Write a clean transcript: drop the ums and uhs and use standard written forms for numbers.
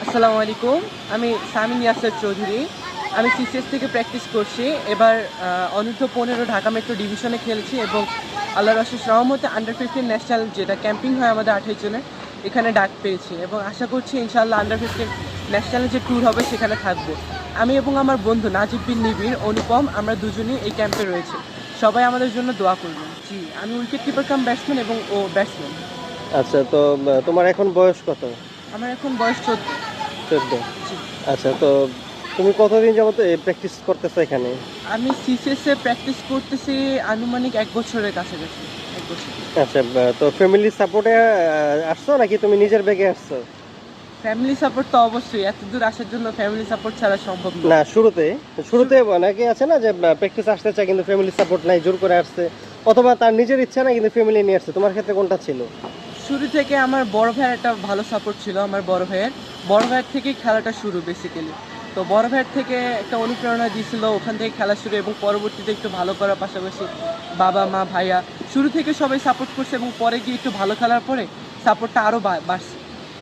আসসালামু আলাইকুম। আমি সামিন ইয়াসের চৌধুরী। আমি সিসিএস থেকে প্র্যাকটিস করছি। এবার অনূর্ধ্ব-15 ঢাকা মেট্রো ডিভিশনে খেলছি এবং আল্লাহর অশেষ রহমতে আন্ডার-15 ন্যাশনাল যেটা ক্যাম্পিং হয় আমাদের 28 জনের, এখানে ডাক পেয়েছি এবং আশা করছি ইনশাআল্লাহ আন্ডার-15 ন্যাশনালের যে ট্যুর হবে সেখানে থাকবো। আমি এবং আমার বন্ধু নাজিব বিন নিবিড়, অনুপম, আমরা দুজনই এই ক্যাম্পে রয়েছি। সবাই আমাদের জন্য দোয়া করবেন। জি, আমি উইকেট কিপার কাম ব্যাটসম্যান এবং ও ব্যাটসম্যান। আচ্ছা, তো তোমার এখন বয়স কত? আমার এখন বয়স 14। 14। জি। আচ্ছা, তো তুমি কতদিন যাবত প্র্যাকটিস করতেছো এখানে? আমি সিসিএসে প্র্যাকটিস করতেছি আনুমানিক 1 বছরের কাছাকাছি। 1 বছর। আচ্ছা, তো ফ্যামিলি সাপোর্টে আসছো নাকি তুমি নিজের বেগে আসছো? ফ্যামিলি সাপোর্ট তো অবশ্যই, এত দূর আসার জন্য ফ্যামিলি সাপোর্ট ছাড়া সম্ভব না। না, শুরুতে অনেকে আছে না যে প্র্যাকটিস আসতে চায় কিন্তু ফ্যামিলি সাপোর্ট নাই, জোর করে আসছে, অথবা তার নিজের ইচ্ছা না কিন্তু ফ্যামিলি নিয়ে আসছে। তোমার ক্ষেত্রে কোনটা ছিল? শুরু থেকে আমার বড় ভাইয়ের একটা ভালো সাপোর্ট ছিল। আমার বড় ভাইয়ের থেকেই খেলাটা শুরু বেসিক্যালি। তো বড় ভাইয়ের থেকে একটা অনুপ্রেরণা দিয়েছিল, ওখান থেকে খেলা শুরু এবং পরবর্তীতে একটু ভালো করার পাশাপাশি বাবা মা ভাইয়া শুরু থেকে সবাই সাপোর্ট করছে এবং পরে গিয়ে একটু ভালো খেলার পরে সাপোর্টটা আরও বাড়ছে।